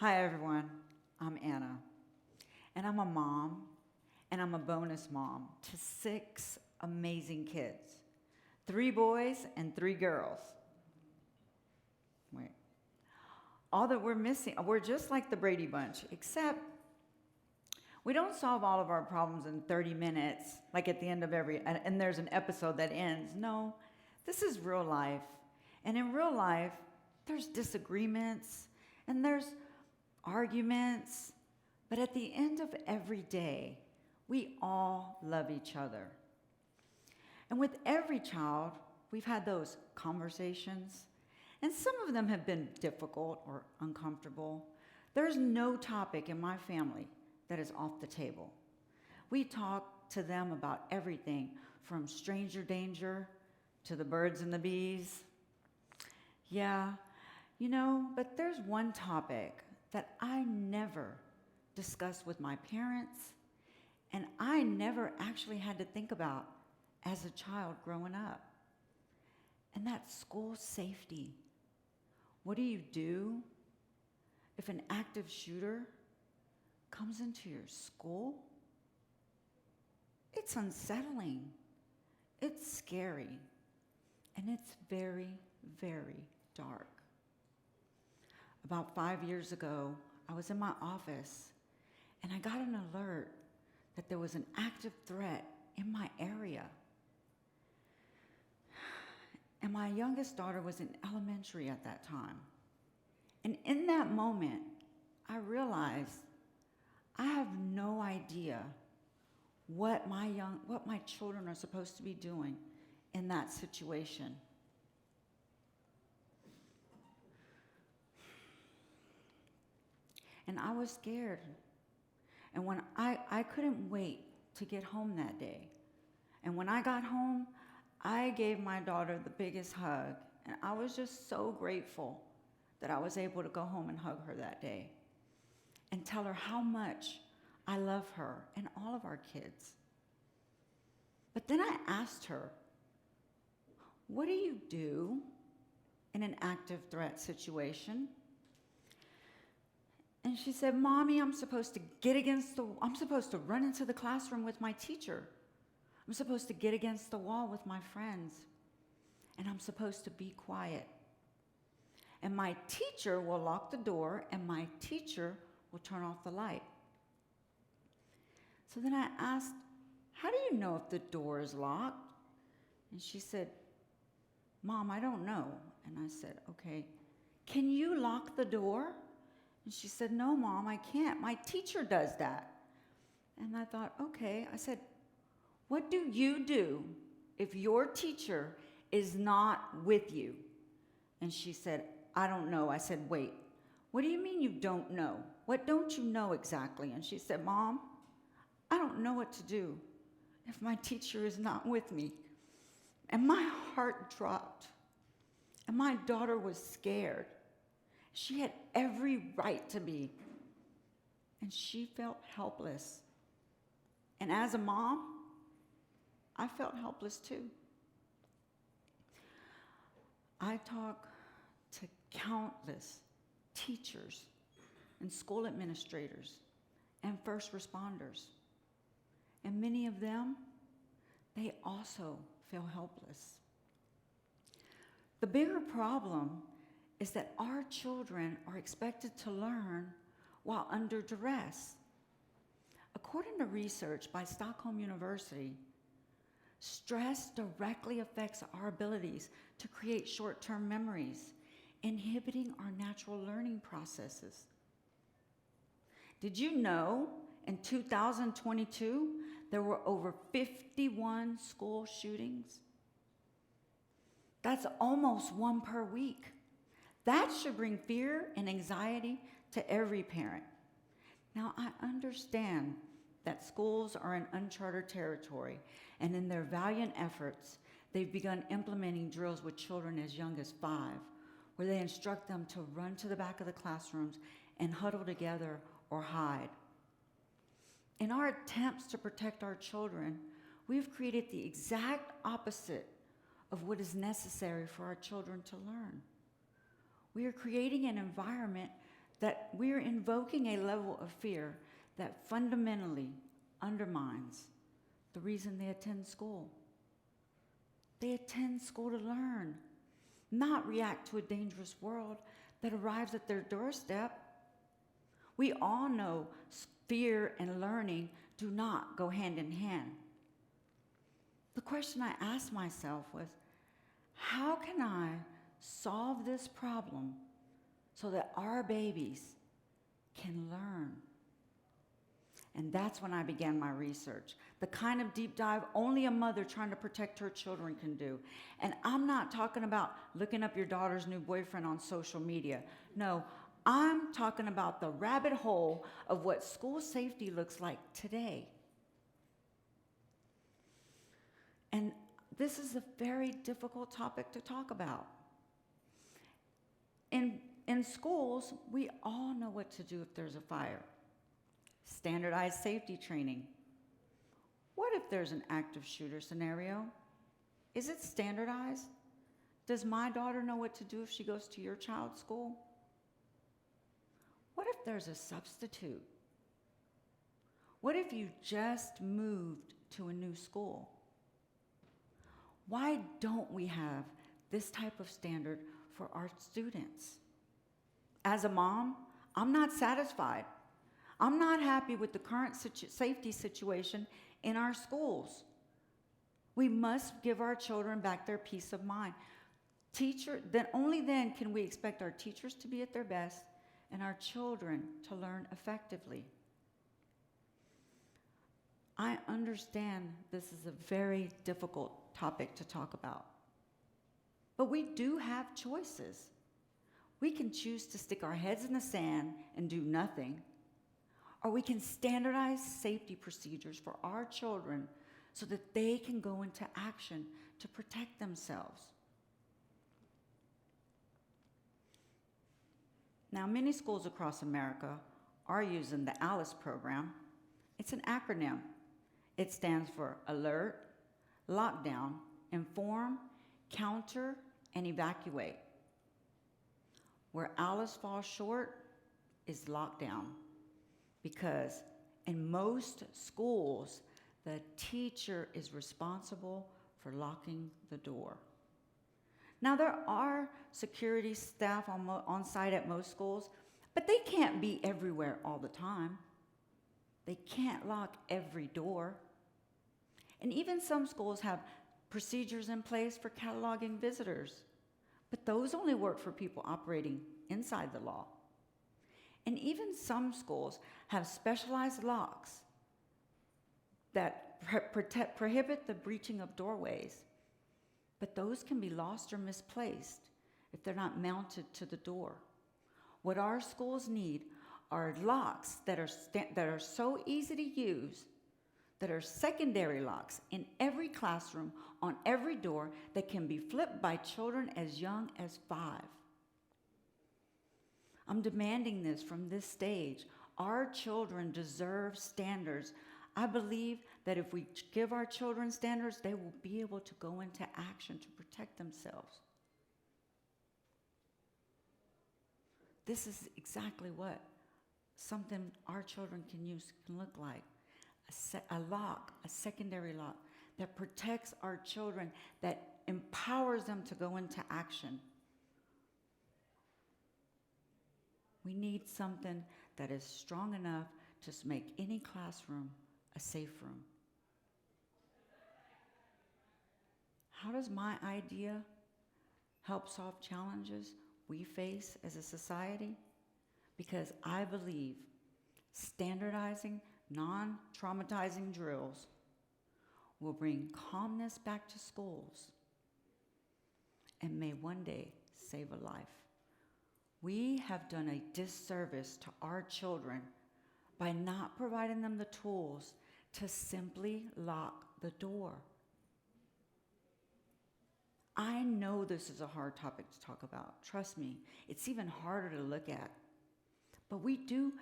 Hi everyone, I'm Anna, and I'm a mom, and I'm a bonus mom to 6 amazing kids, 3 boys and 3 girls. Wait, all that we're missing, we're just like the Brady Bunch, except we don't solve all of our problems in 30 minutes, like at the end of and there's an episode that ends. No, this is real life, and in real life, there's disagreements, and there's arguments, but at the end of every day, we all love each other. And with every child, we've had those conversations, and some of them have been difficult or uncomfortable. There's no topic in my family that is off the table. We talk to them about everything from stranger danger to the birds and the bees. Yeah, but there's one topic that I never discussed with my parents, and I never actually had to think about as a child growing up. And that's school safety. What do you do if an active shooter comes into your school? It's unsettling, it's scary, and it's very, very dark. About 5 years ago, I was in my office and I got an alert that there was an active threat in my area. And my youngest daughter was in elementary at that time. And in that moment, I realized I have no idea what my children are supposed to be doing in that situation. And I was scared. And when I couldn't wait to get home that day. And when I got home, I gave my daughter the biggest hug. And I was just so grateful that I was able to go home and hug her that day and tell her how much I love her and all of our kids. But then I asked her, what do you do in an active threat situation? And she said, Mommy, I'm supposed to run into the classroom with my teacher. I'm supposed to get against the wall with my friends. And I'm supposed to be quiet. And my teacher will lock the door, and my teacher will turn off the light. So then I asked, how do you know if the door is locked? And she said, Mom, I don't know. And I said, okay, can you lock the door? And she said, no, Mom, I can't. My teacher does that. And I thought, okay. I said, what do you do if your teacher is not with you? And she said, I don't know. I said, wait, what do you mean you don't know? What don't you know exactly? And she said, Mom, I don't know what to do if my teacher is not with me. And my heart dropped. And my daughter was scared. She had every right to be. And she felt helpless. And as a mom, I felt helpless too. I talk to countless teachers and school administrators and first responders. And many of them, they also feel helpless. The bigger problem is that our children are expected to learn while under duress. According to research by Stockholm University, stress directly affects our abilities to create short-term memories, inhibiting our natural learning processes. Did you know in 2022, there were over 51 school shootings? That's almost 1 per week. That should bring fear and anxiety to every parent. Now, I understand that schools are in uncharted territory, and in their valiant efforts, they've begun implementing drills with children as young as 5, where they instruct them to run to the back of the classrooms and huddle together or hide. In our attempts to protect our children, we've created the exact opposite of what is necessary for our children to learn. We are creating an environment that we're invoking a level of fear that fundamentally undermines the reason they attend school. They attend school to learn, not react to a dangerous world that arrives at their doorstep. We all know fear and learning do not go hand in hand. The question I asked myself was, how can I solve this problem so that our babies can learn? And that's when I began my research, the kind of deep dive only a mother trying to protect her children can do. And I'm not talking about looking up your daughter's new boyfriend on social media. No, I'm talking about the rabbit hole of what school safety looks like today. And this is a very difficult topic to talk about. In schools, we all know what to do if there's a fire. Standardized safety training. What if there's an active shooter scenario? Is it standardized? Does my daughter know what to do if she goes to your child's school? What if there's a substitute? What if you just moved to a new school? Why don't we have this type of standard for our students? As a mom, I'm not satisfied. I'm not happy with the current safety situation in our schools. We must give our children back their peace of mind. Only then can we expect our teachers to be at their best and our children to learn effectively. I understand this is a very difficult topic to talk about, but we do have choices. We can choose to stick our heads in the sand and do nothing, or we can standardize safety procedures for our children so that they can go into action to protect themselves. Now, many schools across America are using the ALICE program. It's an acronym. It stands for Alert, Lockdown, Inform, Counter, and Evacuate. Where ALICE falls short is lockdown, because in most schools, the teacher is responsible for locking the door. Now, there are security staff on site at most schools, but they can't be everywhere all the time. They can't lock every door. And even some schools have procedures in place for cataloging visitors, but those only work for people operating inside the law. And even some schools have specialized locks that prohibit the breaching of doorways, but those can be lost or misplaced if they're not mounted to the door. What our schools need are locks that are so easy to use, that are secondary locks in every classroom, on every door, that can be flipped by children as young as 5. I'm demanding this from this stage. Our children deserve standards. I believe that if we give our children standards, they will be able to go into action to protect themselves. This is exactly what something our children can look like. A lock, a secondary lock, that protects our children, that empowers them to go into action. We need something that is strong enough to make any classroom a safe room. How does my idea help solve challenges we face as a society? Because I believe standardizing non-traumatizing drills will bring calmness back to schools and may one day save a life. We have done a disservice to our children by not providing them the tools to simply lock the door. I know this is a hard topic to talk about. Trust me, it's even harder to look at. But we do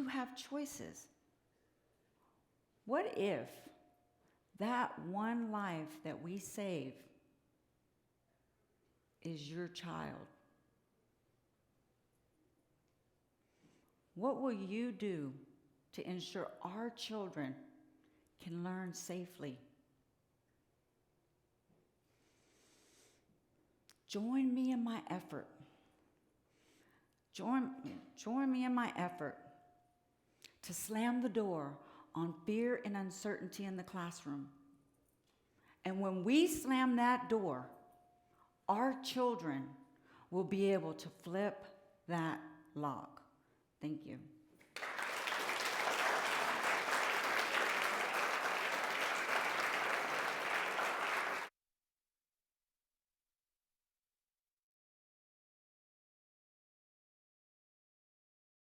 have choices. What if that one life that we save is your child? What will you do to ensure our children can learn safely? Join me in my effort. Join me in my effort to slam the door on fear and uncertainty in the classroom. And when we slam that door, our children will be able to flip that lock. Thank you.